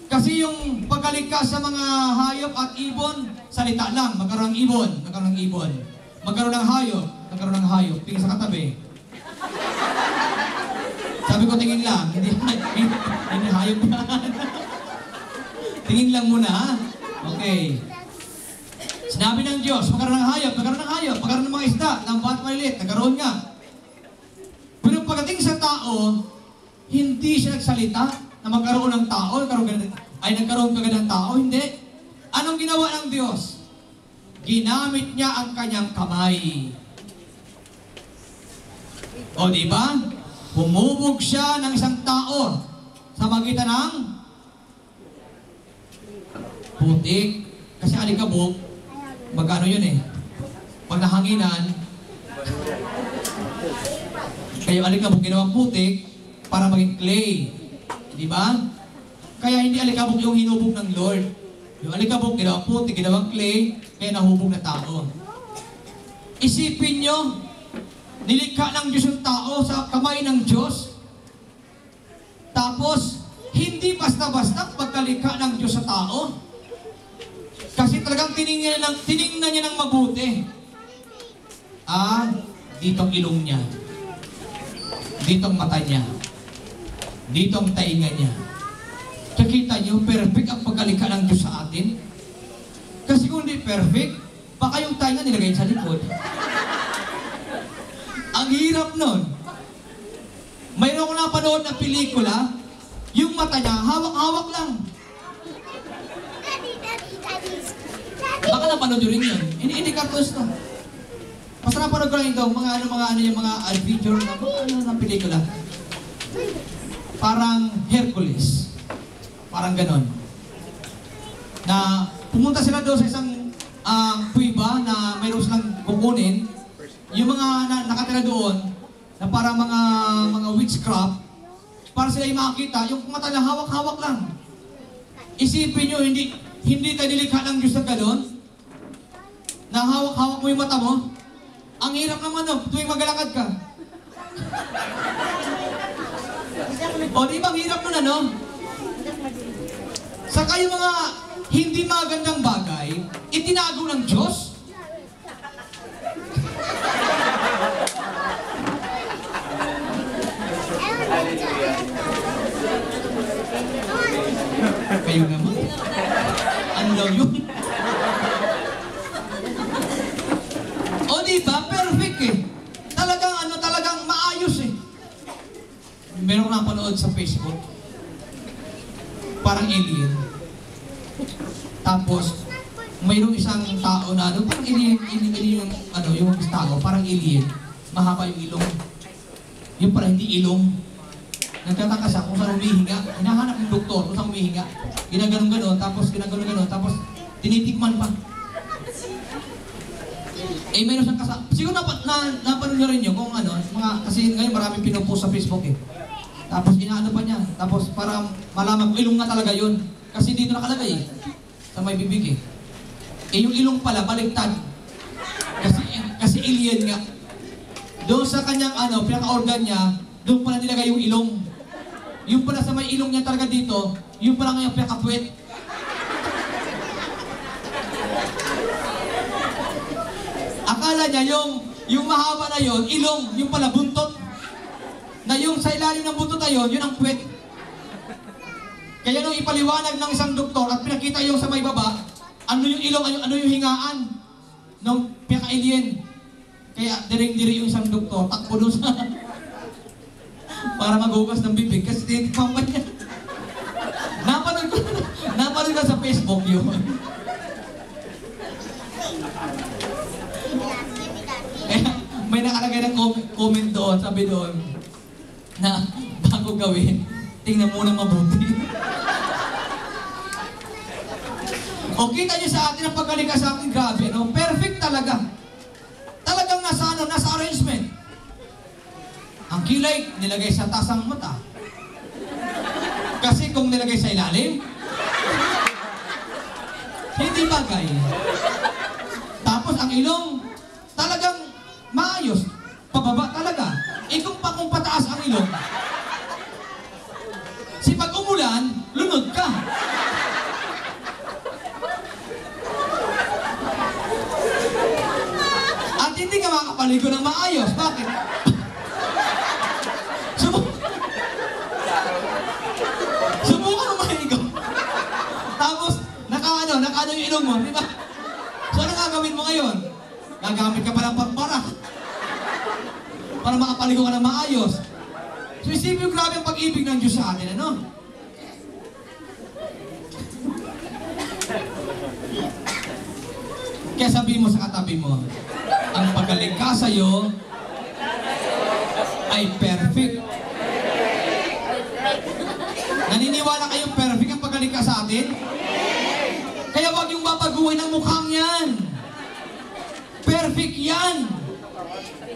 Kasi yung pagkalikha sa mga hayop at ibon, salita lang, magkaroon ng ibon, magkaroon ng ibon. Magkaroon ng hayop, magkaroon ng hayop. Tingin sa katabi. Sabi ko, tingin lang, hindi hayop yan. Tingin lang muna, ha? Okay. Sinabi ng Diyos, magkaroon ng hayop, magkaroon ng hayop, magkaroon ng mga isda, ng bahat malilit, nagkaroon nga. Pero pagdating sa tao, hindi siya nagsalita na magkaroon ng tao, nagkaroon ka ng tao, hindi. Anong ginawa ng Diyos? Ginamit niya ang kanyang kamay. O, di ba? Humubog siya ng isang tao sa magitan ng putik. Kasi alikabok, magkano yun eh? Pag nahanginan, kayo alikabok ginawang putik para maging clay. Di ba? Kaya hindi alikabok yung hinubog ng Lord. Yung alikabok ginawang putik, ginawang clay, kaya nahubog na tao. Isipin nyo, nilikha ng Diyos yung tao sa kamay ng Diyos. Tapos, hindi basta-basta pagkalikha ng Diyos sa tao. Kasi talagang tiningnan niya ng mabuti. Ditong ilong niya. Ditong mata niya. Ditong tainga niya. Nakita niyo, perfect ang pagkalikha ng Diyos sa atin. Kasi kung hindi perfect, baka yung tainga nilagay sa likod. Ang hirap nun. Mayroon ko napanood na pelikula, yung mata niya, hawak-hawak lang. Baka napanood nyo rin yun. Hindi cartoons to. Basta napanood ko lang ito, yung mga adventure na pelikula. Parang Hercules. Parang ganon. Na pumunta sila doon sa isang kuiba na mayroon silang kukunin. Yung mga nakatira doon, na parang mga witchcraft, para sila yung makakita, yung mata na hawak-hawak lang. Isipin nyo, hindi tayo nilikha ng Diyos na gano'n, na hawak-hawak mo yung mata mo. Ang hirap naman tuwing maglalakad ka. O, di ba ang hirap nun, ano? Saka yung mga hindi magandang bagay, itinago ng Diyos. Kayo naman. Ano daw yun? O diba? Perfect eh. Talagang maayos eh. Meron na panood sa Facebook. Parang alien. Tapos, mayroong isang tao na parang alien yung tao, parang alien. Mahaba yung ilong. Yung pala hindi ilong. Nagtataka siya kung saan humihinga. Hinahanap ng doktor kung saan humihinga. Ginaganon-ganon, tapos tinitikman pa. Mayroon siyang kasama. Siguro napanood nyo rin yun kung kasi ngayon maraming pinupost sa Facebook eh. Tapos inaano pa niya. Tapos para malaman kung ilong nga talaga yun. Kasi dito nakalagay eh. Sa may bibig eh. Yung ilong pala, baliktad. Kasi alien nga. Doon sa kanyang pinaka-organ niya, doon pala nilagay yung ilong. Yung pala sa may ilong niya talaga dito, yung pala nga yung pinaka-puwet. Akala niya yung mahaba na yon, ilong, yung pala buntot. na yung sa ilalim ng buto na yun ang puwet. Kaya nung ipaliwanag ng isang doktor at pinakita yung sa may baba, ano yung ilong, ano yung hingaan ng pinaka-alien. Kaya diring-diri yung isang doktor, takbo doon sa para maghugas ng bibig kasi tinitikman pa niya. Napanood ko sa Facebook yun. Kaya may nakalagay ng comment doon, sabi doon, na bago gawin, tingnan muna mabuti. O kita niyo sa atin ang pagkalika sa akin, grabe, no? Perfect talaga. Talagang nasa arrangement. Ang kilay, nilagay sa tasang mata. Kasi kung nilagay sa ilalim, hindi bagay. Tapos ang ilong, talagang maayos. Pababa talaga. Kung pataas ang ilong, si pag umulan, lunod ka. At hindi ka makapaligo ng maayos. Bakit? Subukan mo maligo. Tapos, nakaano yung ilong mo, di ba? So, ano gagawin mo ngayon? Gagamit ka pa ng pampara para makapaligo ka ng maayos. So, isipin yung grabe ang pag-ibig ng Diyos sa atin, ano? Kaya sabihin mo sa katabi mo, ang pagkaligka sa'yo ay perfect. Naniniwala kayong perfect ang pagkaligka sa atin? Kaya wag yung babaguhin ang mukhang yan. Perfect yan.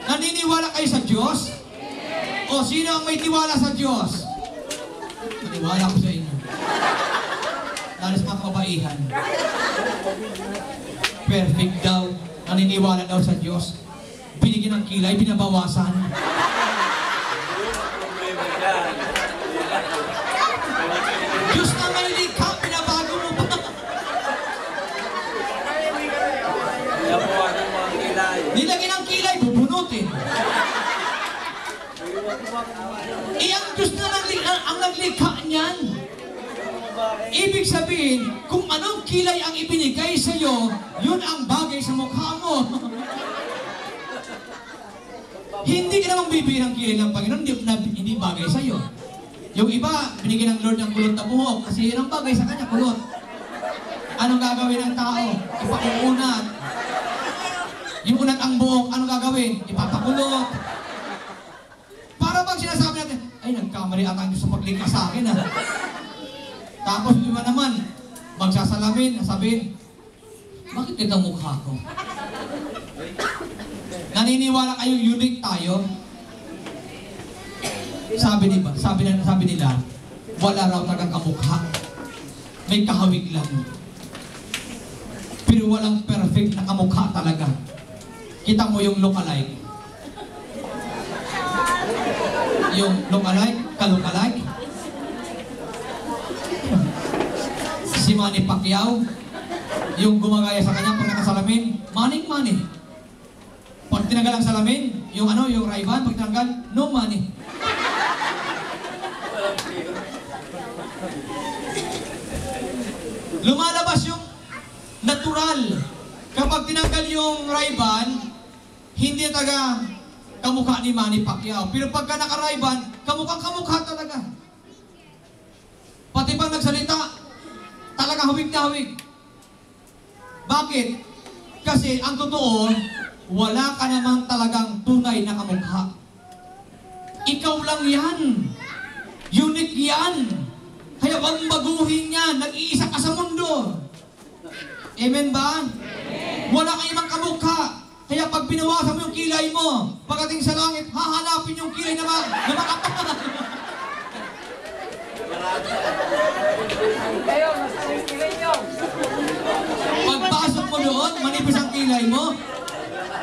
Naniniwala kayo sa Diyos? O sino ang may tiwala sa Diyos? Naniniwala ko sa inyo. Lalas mga kabaihan. Perfect daw. Naniniwala daw sa Diyos. Binigyan ng kilay, binabawasan. Diyos na may likha, binabago mo pa. Nilagyan ng kilay, bubunutin. Ang Diyos na ang naglikha niyan. Ibig sabihin, kung anong kilay ang ibinigay sa iyo, yun ang bagay sa mukha mo. Hindi ka namang bibigyan ng kilay ng Panginoon, hindi bagay sa iyo. Yung iba, binigyan ng Lord ng kulot na buhok kasi yun ang bagay sa kanya, kulot. Anong gagawin ng tao? Ipakuunat. Yung unat ang buhok, anong gagawin? Ipapakulot. Para bang sinasabi natin, ay, nagkamali ata ang Diyos sa paglikha sa akin, ha? Tapos iba naman, magsasalamin, sabihin, bakit ganda mukha ko? Naniniwala kayo unique tayo? Sabi nila, wala raw talagang kamukha. May kahawig lang. Pero walang perfect na kamukha talaga. Kita mo yung look-alike. Yung look-alike, ka-look-alike. Si Manny Pacquiao, yung gumagaya sa kanya pag nakasalamin, maning-mani. Pag tinanggal ang salamin, yung Ray-Ban, pag tinanggal, no money. Lumalabas yung natural. Kapag tinanggal yung Ray-Ban, hindi talaga kamukha ni Manny Pacquiao. Pero pagka naka-Ray-Ban, kamukha talaga. Pati pag nagsalita, talaga hawig na hawig. Bakit? Kasi ang totoo, wala ka namang talagang tunay na kamukha. Ikaw lang yan. Unique yan. Kaya wag baguhin yan. Nag-iisa ka sa mundo. Amen ba? Amen. Wala kang ibang kamukha. Kaya pag binawasan mo yung kilay mo, pagdating sa langit, hahanapin yung kilay na makapal. Pagpasok mo doon, manipis ang kilay mo.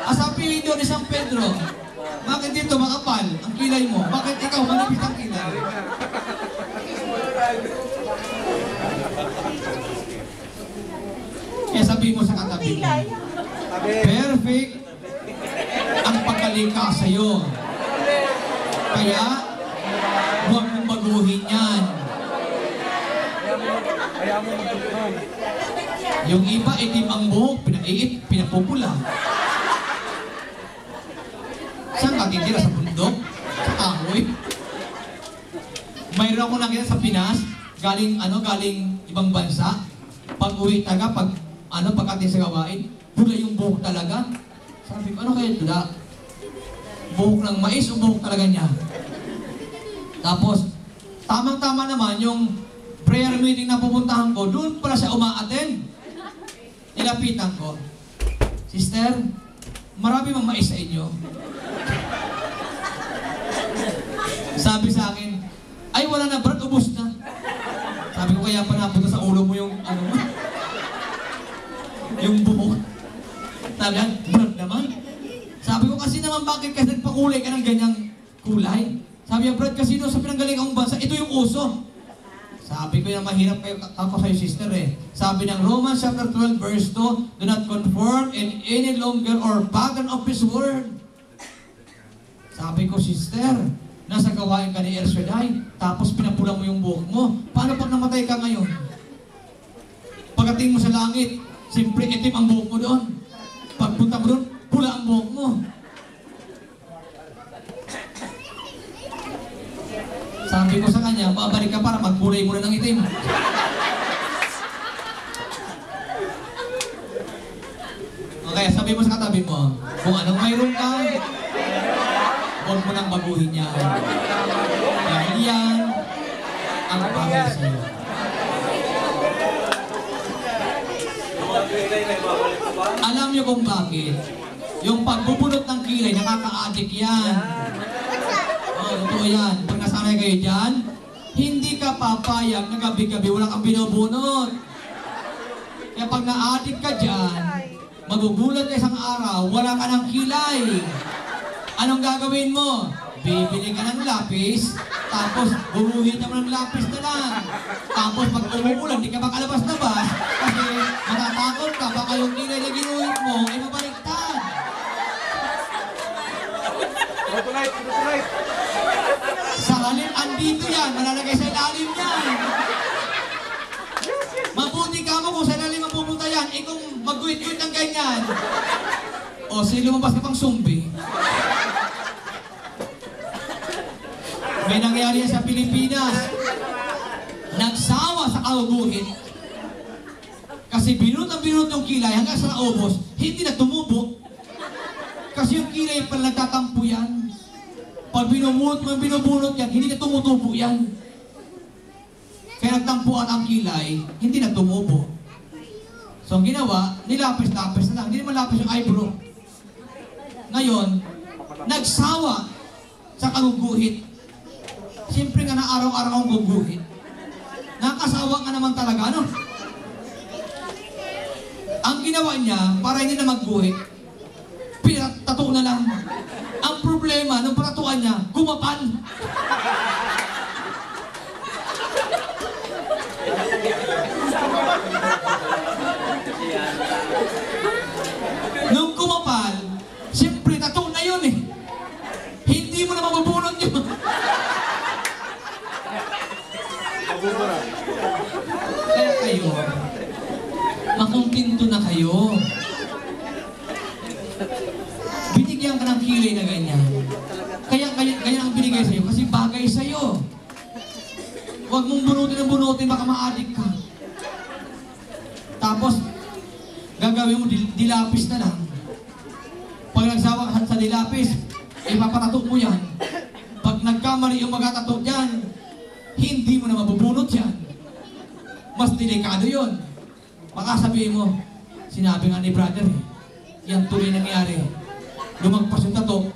Asapihin doon ni San Pedro, bakit dito makapal ang kilay mo? Bakit ikaw manipis ang kilay? Kaya sabihin mo sa katabi mo, perfect ang pagkalikha sa'yo. Kaya, baguhin yan. Kaya mo magtutunan. Yung iba, itim ang buhok, pinapupula. Saan ka titira? Sa bundok? Sa kahoy? Mayroon ako nakita sa Pinas, galing ibang bansa. Pag-uwi pagkating sa gawain, pula yung buhok talaga. Sabi ko, ano kaya tula? Buhok ng mais o buhok talaga niya? Tapos, tamang-tama naman yung prayer meeting na pupuntahan ko, doon pala siya uma-attend. Nilapitan ko, Sister, marami mang mais sa inyo. Sabi sa akin, ay wala na Brad, ubos na. Sabi ko, kaya pa napunta sa ulo mo yung yung buhok. Sabi niya, Brad naman. Sabi ko, kasi naman bakit kasi nagpakulay ka ng ganyang kulay? Sabi niya, Brad, kasi doon sa pinanggaling bansa, ito yung uso. Sabi ko, yung mahirap kayo ako sa'yo, sister eh. Sabi ng Romans chapter 12 verse 2, do not conform in any longer or pattern of this world. Sabi ko, sister, nasa gawain ka ni El Shaddai, tapos pinapula mo yung buhok mo. Paano pag namatay ka ngayon? Pagdating mo sa langit, siyempre itim ang buhok mo doon. Pagpunta mo doon, pula ang buhok mo. Sabi ko sa kanya, babalik ka para magkulay mo na ng itim. Okay, sabi mo sa katabi mo, kung anong mayroon ka, huwag mo nang baguhin yan. Dahil yan ang bagay sa'yo. Alam niyo kung bakit? Yung pagbubunot ng kilay, nakaka-addict yan. Totoo yan. Pag nasanay kayo dyan, hindi ka papayag na gabi-gabi wala kang binubunot. Kaya pag na-addict ka dyan, magugulat ka isang araw, wala ka ng kilay. Anong gagawin mo? Bibili ka ng lapis, tapos buruhin naman ng lapis na lang. Tapos pag umuulan, di ka makalabas-labas kasi matatakot ka, baka yung kilay na ginuhit mo ay mabaliktad. Tonight. Sa halip, andito yan, malalagay sa ilalim yan. Mabuti ka mo kung sa ilalim mapupunta yan, kung mag-guit-guit ng ganyan. O, lumabas ka pang sumbi. May nangyari yan sa Pilipinas. Nagsawa sa kaguguhit. Kasi binunot yung kilay hanggang sa naubos, hindi na tumubo. Kasi yung kilay pala nagtatampo yan. Pag binubunot yan, hindi na tumutubo yan. Kaya nagtampuan ang kilay, hindi na tumubo. So ang ginawa, nilapis-lapis na lang. Hindi naman lapis yung eyebrow. Ngayon, nagsawa sa kaguguhit. Siyempre nga na araw-araw ang guguhit. Nakasawa nga naman talaga, ano? Ang ginawa niya, para hindi na magguhit, pinatato na lang. Ang problema, nung patatuan niya, gumapan. Nung kumapal, siyempre tato na yun eh. Hindi mo na mabubunot yun. Kaya kayo, makumpinto na kayo. Binigyan ka ng kilay na ganyan. Kaya ang binigay sa'yo kasi bagay sa'yo. Huwag mong bunutin, baka ma-addict ka. Tapos, gagawin mo, dilapis na lang. Pag nagsawa ka sa dilapis, ipapatato mo yan. Pag nagkamali yung magatato dyan, hindi mo na mabubunot yan. Mas delikado yun. Baka sabihin mo, sinabi nga ni brother eh, yan tuloy nangyari. Lumagpas yung tato.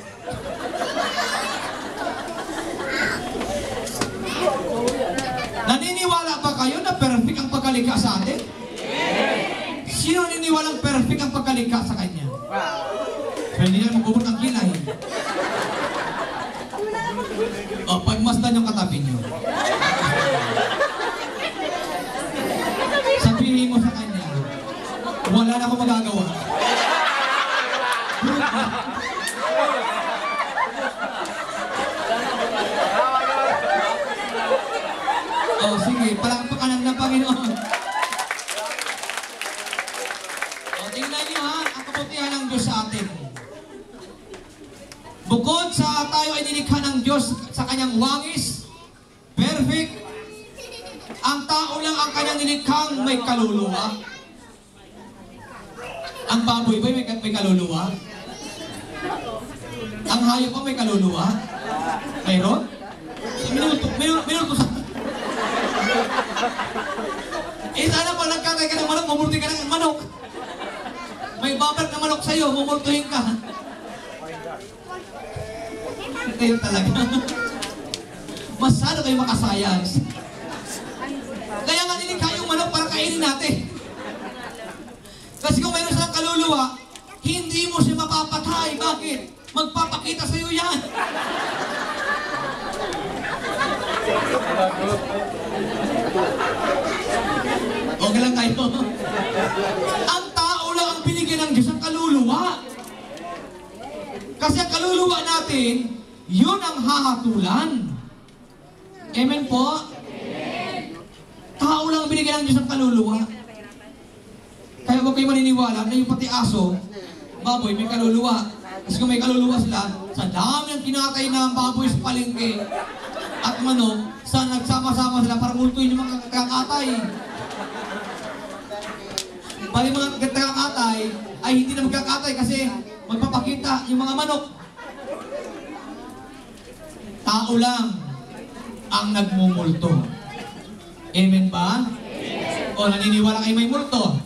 Naniniwala ba kayo na perfect ang pagkalikha sa atin? Sino naniniwalang perfect ang pagkalikha sa kanya? So hindi na magubot ang kilay. O, pagmasdan yung katabi nyo. Sabihin mo sa kanya, wala na akong magagawa. Okay, palakpakan ng Panginoon. O, tingnan niyo ha, ang kabutihan ng Diyos sa atin. Bukod sa tayo ay nilikha ng Diyos sa kanyang wangis, perfect, ang tao lang ang kanyang nilikhang may kaluluwa. Ang baboy ba may kaluluwa? Ang hayop ba may kaluluwa? Mayroon? Minuto sa... sana pa nagkakay ka ng manok, mumulti ka ng manok. May babal na manok sa'yo, mumultuhin ka. Kayo talaga. Masyado kayo makasayans. Kaya nga nilikha yung manok para kainin natin. Kasi kung mayroon silang kaluluwa, hindi mo siya mapapatay. Bakit? Magpapakita sa'yo yan. Okay lang kayo. Ang tao lang ang binigyan ng Diyos ang kaluluwa. Kasi ang kaluluwa natin, yun ang hahatulan. Amen po? Tao lang ang binigyan ng Diyos ang kaluluwa. Kaya huwag kayo maniniwala na yung pati aso, baboy, may kaluluwa. Kasi kung may kaluluwa sila, sa dami ng kinatay na baboy sa palengke at manok, sa nagsama-sama sila para multuin yung mga kakatay. Bali mga kakatay ay hindi na magkakatay kasi magpapakita yung mga manok. Tao lang ang nagmumulto. Amen ba? Amen. O naniniwala kayo may multo?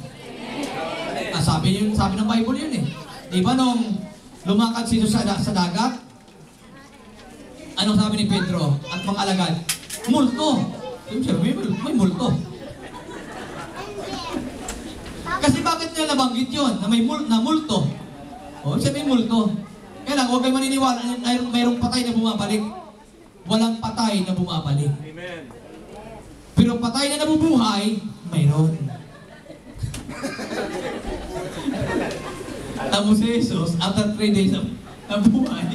Sabi ng Bible yun eh. Di ba nung lumakad si Jesus sa dagat? Anong sabi ni Pedro at mga alagad? Multo! May multo. Kasi bakit nila nabanggit yun? Na may multo. O, siya may multo. Kaya lang, huwag kayo maniniwala na mayroong patay na bumabalik. Walang patay na bumabalik. Amen. Pero patay na nabubuhay, mayroon. Tamo si Jesus, after 3 days na buhay.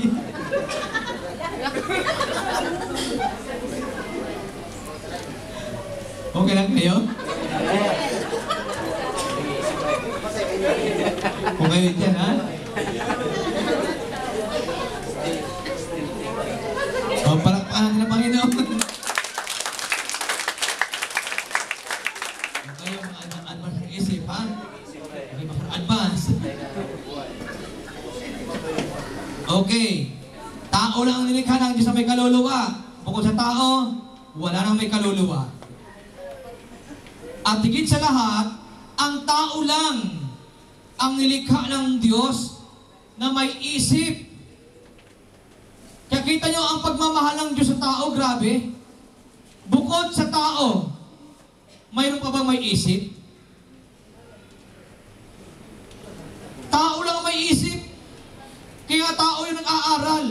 Okay lang kayo? Kung kayo dyan, ha? O, palakpakan ng Panginoon. Kung kayo mga advance ng isip, ha? Okay, advance. Okay. Tao lang ang nilikha ng Diyos na may kaluluwa. Bukod sa tao, wala nang may kaluluwa. At higit sa lahat, ang tao lang ang nilikha ng Diyos na may isip. Kaya kita nyo ang pagmamahal ng Diyos sa tao, grabe. Bukod sa tao, mayroon pa bang may isip? Tao lang ang may isip. Kaya tao yung nag-aaral.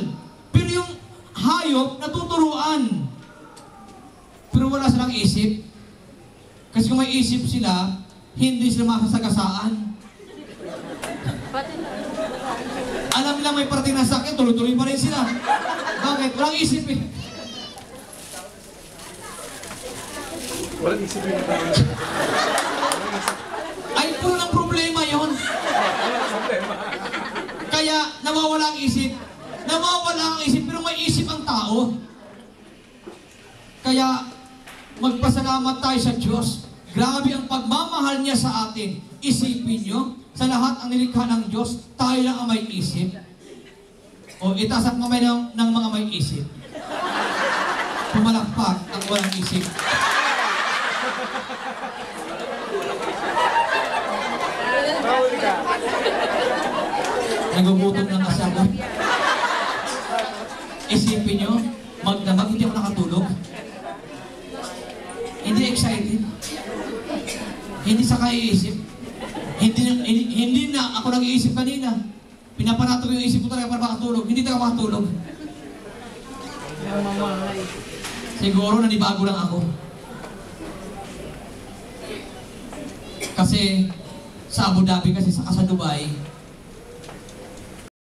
Pero yung hayop, natuturuan. Pero wala silang isip. Kasi kung may isip sila, hindi sila masasagasaan. Alam nila may parating na sakit, tuloy-tuloy pa rin sila. Bakit? Walang isip eh. Walang isip yun. Ay, puro ng problema yon. Kaya nawawala ang isip. Nawawala ang isip, pero may isip ang tao. Kaya magpasalamat tayo sa Diyos. Grabe ang pagmamahal niya sa atin. Isipin nyo, sa lahat ang nilikha ng Diyos, tayo lang ang may isip. O itaas ang kamay ng mga may isip. Pumalakpak ang walang isip. Bawal ka. Nagugutom lang kasi ako. Isipin nyo, magdamag, hindi ako nakatulog. Hindi excited. Hindi sa kaiisip. Hindi na ako nag-iisip kanina. Pinapanato ko yung isip ko talaga para makatulog. Hindi talaga makatulog. Siguro nanibago lang ako. Kasi sa Abu Dhabi kasi sa Dubai,